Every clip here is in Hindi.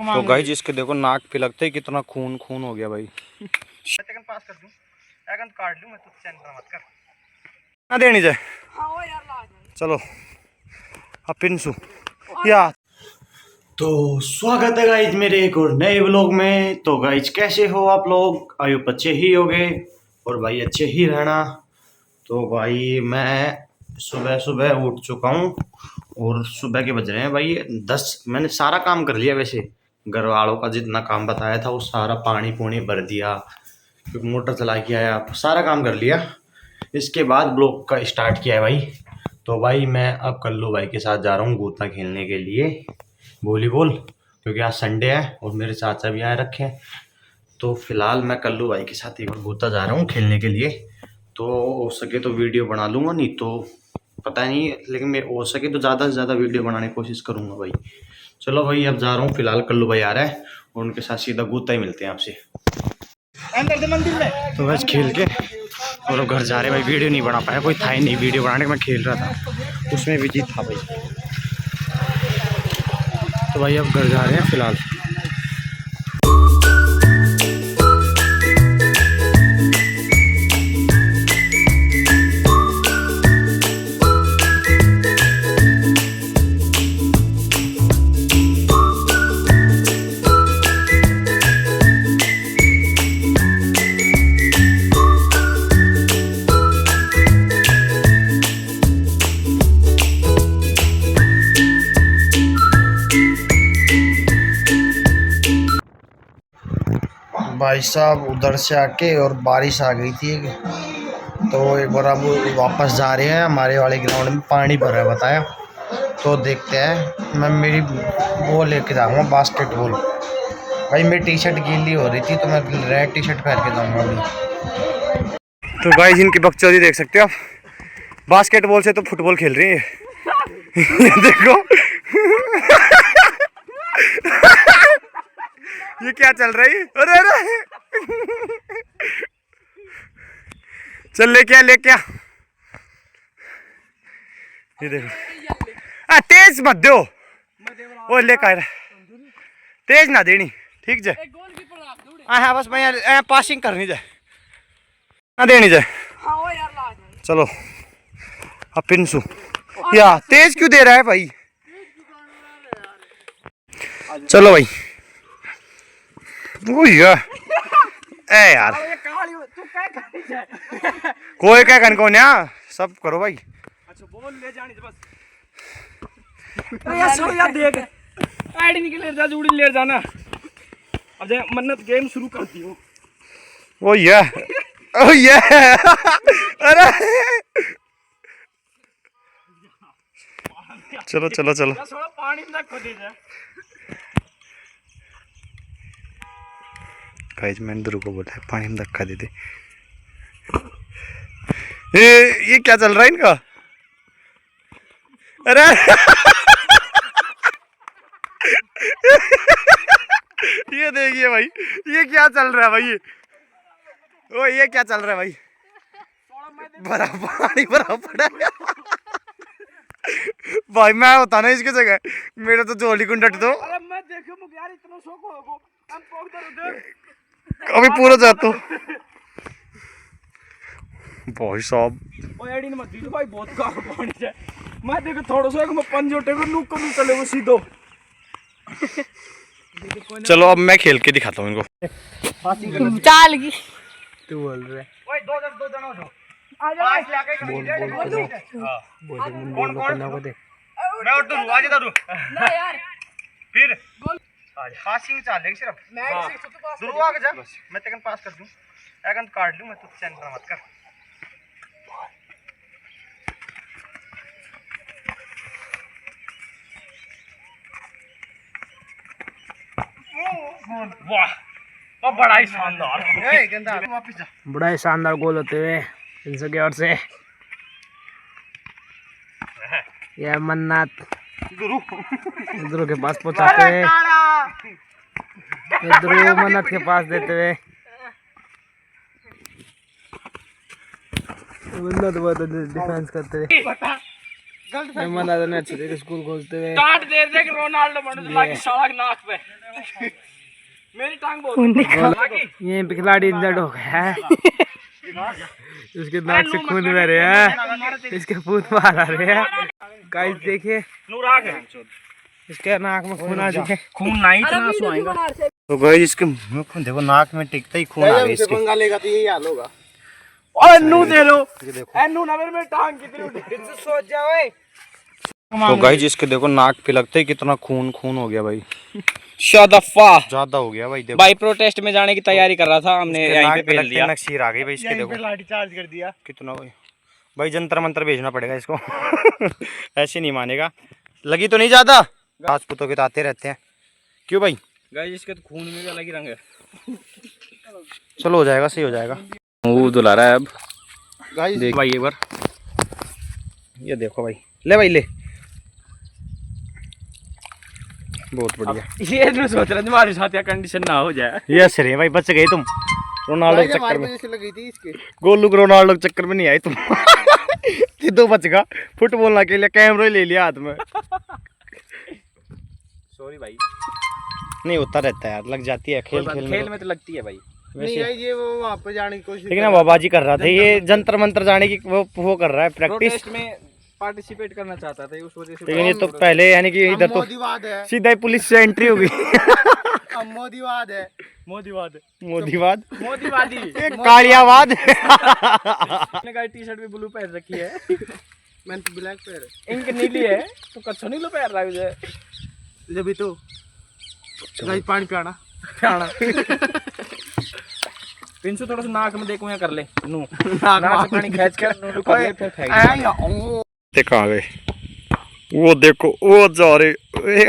तो गाइस इसके देखो नाक पे लगते ही कितना खून खून हो गया भाई। पास कर दूं काट लूं मैं तो सेंटर मत कर ना देनी जाए। हां यार चलो अब पिनसू या। तो स्वागत है गाइज मेरे एक और नए व्लॉग में। तो गाइज कैसे हो आप लोग? आयु अच्छे ही होगे और भाई अच्छे ही रहना। तो भाई मैं सुबह सुबह उठ चुका हूँ और सुबह के बज रहे हैं भाई 10। मैंने सारा काम कर लिया, वैसे घर वालों का जितना काम बताया था वो सारा पानी पूनी भर दिया, क्योंकि मोटर चला के आया, सारा काम कर लिया। इसके बाद ब्लॉग का स्टार्ट किया है भाई। तो भाई मैं अब कल्लू भाई के साथ जा रहा हूँ गोता खेलने के लिए वॉलीबॉल, क्योंकि आज संडे है और मेरे चाचा भी आए रखे हैं। तो फिलहाल मैं कल्लू भाई के साथ एक बार गोता जा रहा हूँ खेलने के लिए। तो हो सके तो वीडियो बना लूँगा, नहीं तो पता नहीं, लेकिन मैं हो सके तो ज़्यादा से ज़्यादा वीडियो बनाने की कोशिश करूँगा भाई। चलो भाई अब जा रहा हूँ, फिलहाल कल्लू भाई आ रहा है और उनके साथ सीधा गोता ही मिलते हैं आपसे मंदिर में। तो बस खेल के और अब घर जा रहे भाई। वीडियो नहीं बना पाया, कोई था ही नहीं वीडियो बनाने का, मैं खेल रहा था उसमें भी जीत था भाई। तो भाई अब घर जा रहे हैं फिलहाल। भाई साहब उधर से आके और बारिश आ गई थी, तो एक बार अब वापस जा रहे हैं। हमारे वाले ग्राउंड में पानी भरा है बताया, तो देखते हैं। मैं मेरी वो लेके जाऊँगा बास्केटबॉल। भाई मेरी टी शर्ट गीली हो रही थी तो मैं रेड टी शर्ट पहन के जाऊँगा अभी। तो भाई इनकी बकचोदी देख सकते हो आप, बास्केटबॉल से तो फुटबॉल खेल रही है ये देखो ये क्या चल रही है? अरे अरे चल ले क्या ये देखो। तेज मत दो वो ले कर, तेज ना देनी ठीक है। हाँ बस मैं पासिंग करनी जाए ना देनी जाए। चलो अब पिनसू या तेज क्यों दे रहा है भाई? चलो भाई ए यार कोई क्या कन कौन सब करो भाई। अच्छा बोल ले जानी बस यार देख आईडी निकल जा जुड़ी ले जाना। अब जे मन्नत गेम शुरू कर दी हो। ओ ये अरे चलो चलो चलो पानी में खो दे जा। गाइस मैंने ध्रुव को बोला है पानी में धक्का दे दे। ये क्या चल रहा है इनका? अरे ये देखिए भाई ये क्या चल रहा है भाई? ओ ये क्या चल रहा है भाई? भरा पानी भरा पड़ा भाई मैं होता ना इसकी जगह मेरा तो जोली कुंडट दो। अरे मैं देखो यार इतना शौक हो अभी पूरा जाता भाई साहब। भाई बहुत पानी है। मैं देखो थोड़ा सा मैं पंजोटे को लुक को भी चले वो सीधो। चलो अब मैं खेल के दिखाता हूँ इनको। चाल की तू बोल रहे दो जन हो जाओ। बोल मैं और तू आजा दारू ना यार फिर पासिंग चाल लेंगे सिर्फ मैं शुरू आगे जा मैं तेकन पास कर दूं एगन काट लूं मैं तो सेंटर मत कर। वाह वो बड़ा ही शानदार ए गंदा वापस जा। बड़ा ही शानदार गोल होते हुए इनसे की ओर से ये मन्नत ध्रुव के पास पहुंचाते हुए, ध्रुव मन्नत के पास देते हुए। मन्नत बहुत डिफेंस करते हुए ने अच्छे से स्कूल खोलते हुए काट दे देख रोनाल्डो बन लागी सड़क नाक पे मेरी टांग बहुत ये पे खिलाड़ी इंजर्ड हो गया है। इसके नाक से खून बह रहा है, इसके फूट मार आ रहे हैं। गाइस देखिए इसके नाक में खून आ चुके, खून नहीं इतना आंसू आएगा। तो गाइस इसके मुंह में खून देखो, नाक में टिकता ही खून आ गया इसके। पंगा लेगा तो यही हाल होगा। और नू दे लो, ये देखो। एनू ना मेरे टांग कितनी उठी सोच जा ओए। तो गाइस इसके देखो नाक पे लगता ही कितना खून खून हो गया भाई, शादफा ज्यादा हो गया भाई। देखो भाई प्रोटेस्ट में जाने की तैयारी कर रहा था, हमने इसके यहीं नाक पे पे फेल लगते दिया। नक्सीर आ गई भाई इसके। देखो लाठी चार्ज कर दिया कितना भाई जंतर मंतर भेजना पड़ेगा इसको। ऐसे नहीं मानेगा। लगी तो नहीं ज्यादा, राजपूतों के तो आते रहते हैं। क्यों भाई? गाइस इसके तो खून में भी अलग ही रंग है। चलो हो जाएगा, सही हो जाएगा। वो दुला रहा है अब गाइस देख भाई एक बार। ये देखो भाई, ले भाई ले, बहुत बढ़िया। ये नहीं सोच रहा तुम्हारे साथ या कंडीशन ना हो जाए। ये सही भाई, बच गए तुम रोनाल्डो के चक्कर में। लगी थी इसके गोलू को रोनाल्डो के चक्कर में नहीं आई तुम। ये दो बच गया, फुटबॉल ना खेलिया, कैमरा ही ले लिया हाथ में। सॉरी भाई, नहीं होता रहता है यार, लग जाती है खेल खेल में तो लगती है भाई। नहीं वैसे ये वो वहाँ पे जाने की कोशिश लेकिन बाबाजी कर रहा था, ये जंतर मंतर जाने की वो कर रहा है प्रैक्टिस। प्रोटेस्ट में पार्टिसिपेट करना चाहता था, उस वजह से। लेकिन ये तो पहले यानी कि इधर तो मोदीवाद है, सीधा ही पुलिस से एंट्री हो गई। अब मोदीवाद है, मोदीवाद, मोदीवाद, मोदीवादी, कालियावाद। मैंने गाइस टी-शर्ट भी ब्लू पहन रखी है, मैंने तो ब्लैक पहन इंक नीली है, तो कच्छो नीलो पहन रहा है मुझे। जब भी तो गाइस पानी पियाना खाना। पिंसू थोड़ा सा नाक में देखो, यहाँ कर ले नू, नाक से पानी खींच कर नू कर ले, फिर फेंक दे। देखा आ गए, वो देखो वो जा रहे,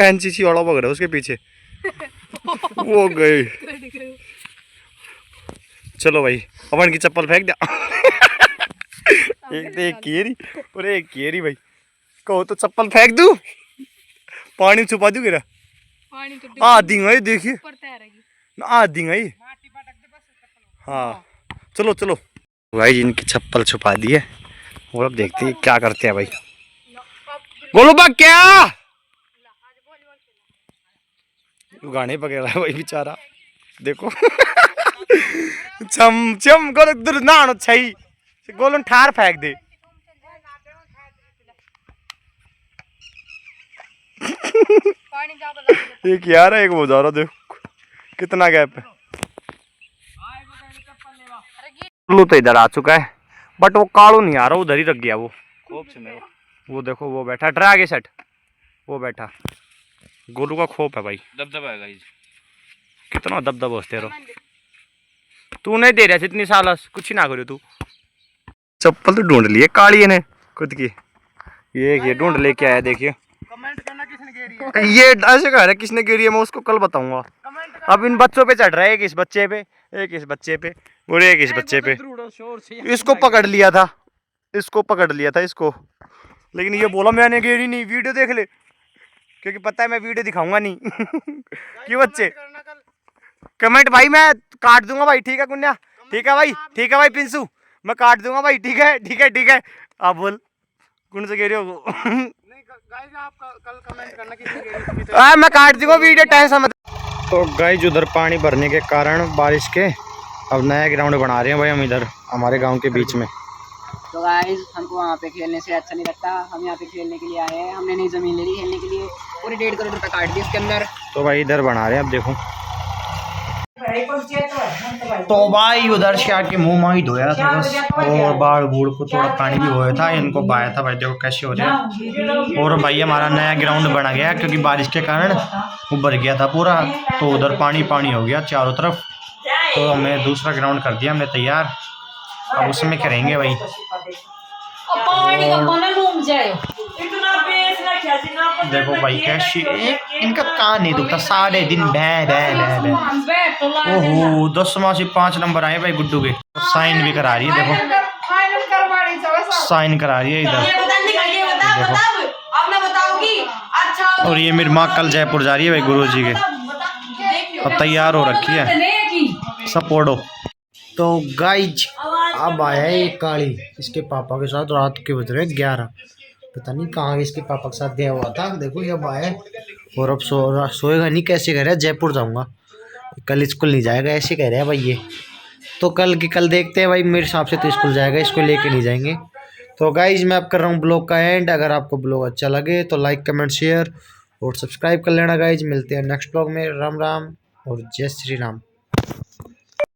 एनसीसी वाला भग रहा है उसके पीछे। वो गए। चलो भाई अपन की चप्पल फेंक दिया। एक केरी और एक केरी भाई, कहो तो चप्पल फेंक दूं, पानी में छुपा दूं गिरा। पानी तो आधी गई देखिए, ऊपर तैरेगी। आधी गई। हाँ चलो चलो भाई, इनकी चप्पल छुपा दी है और अब देखते हैं क्या करते हैं भाई। बोलो बा क्या गाने पकड़ रहा है भाई बेचारा, देखो। चम चम गोल दूर ना छई गोलन ठार फेंक दे। पानी जा बता एक यार है, एक वो जा रहा, देखो कितना गैप है। लू तो इधर आ चुका है, बट वो कालू नहीं आ रहा, उधर ही रख गया वो। खोप से मैं वो देखो वो बैठा ड्रैग सेट, वो बैठा गोलू का खोप है भाई। दबदबा है गाइस, कितना दबदबा होते रहो। तू नहीं दे रहा था इतनी साल, कुछ ही ना करो तू। चप्पल तो ढूंढ लिए काली ने खुद की, ये ढूंढ लेके आया। देखिए कमेंट करना किसने कह रही है, ये ऐसे कह रहा है किसने गिरी है, मैं उसको कल बताऊंगा। अब इन बच्चों पे चढ़ रहा है, एक इस बच्चे पे, एक इस बच्चे पे और एक इस बच्चे पे। इसको पकड़ लिया था, इसको पकड़ लिया था इसको, लेकिन ये बोला मैंने गिरी नहीं, वीडियो देख ले, क्योंकि पता है मैं वीडियो दिखाऊंगा नहीं। क्यों बच्चे कमेंट भाई मैं काट दूंगा भाई, ठीक है कुन्या, ठीक है भाई, ठीक है भाई पिंसू, मैं काट दूंगा भाई, ठीक है ठीक है ठीक है। आप बोल कौन से कह रहे हो? गाइस आप कल कमेंट करना किसने कह रही है। मैं काट दूंगा वीडियो, टेंशन मत। तो गाइस उधर पानी भरने के कारण बारिश के अब नया ग्राउंड बना रहे हैं भाई हम इधर हमारे गांव के बीच में। तो गाइस हमको वहाँ पे खेलने से अच्छा नहीं लगता, हम यहाँ पे खेलने के लिए आए हैं। हमने नई ज़मीन ले ली खेलने के लिए, पूरी 1.5 करोड़ रुपए काट दी उसके अंदर। तो भाई इधर बना रहे हैं, अब देखो। तो भाई उधर से आके मुंह माही धोया था बस, और बाढ़ बूढ़ को थोड़ा पानी भी होया था, इनको बाया था भाई, देखो कैसे हो रहा है। और भाई हमारा नया ग्राउंड बना गया, क्योंकि बारिश के कारण वो भर गया था पूरा, तो उधर पानी पानी हो गया चारों तरफ। तो हमें दूसरा ग्राउंड कर दिया हमने तैयार, अब उसमें करेंगे भाई। देखो भाई कैसी इनका कान नहीं दुखता, सारे दिन बै बै बै बै। ओहो 10वां से 5 नंबर आए भाई गुड्डू के, साइन भी करा रही है, देखो साइन करा रही है इधर देखो। और ये मेरी माँ कल जयपुर जा रही है भाई गुरु जी के, अब तैयार हो रखी है, सपोर्टो। तो गाइज अब आया है काली इसके पापा के साथ, रात के बज रहे 11, पता नहीं कहाँ इसके पापा के साथ गया हुआ था। देखो ये अब आया और अब सोएगा नहीं। कैसे कह रहा है जयपुर जाऊँगा, कल स्कूल नहीं जाएगा ऐसे कह रहा है भाई ये। तो कल देखते हैं भाई, मेरे हिसाब से तो स्कूल जाएगा, इसको लेके नहीं जाएंगे। तो गाइज मैं अब कर रहा हूँ ब्लॉग का एंड। अगर आपको ब्लॉग अच्छा लगे तो लाइक कमेंट शेयर और सब्सक्राइब कर लेना गाइज। मिलते हैं नेक्स्ट ब्लॉग में। राम राम और जय श्री राम।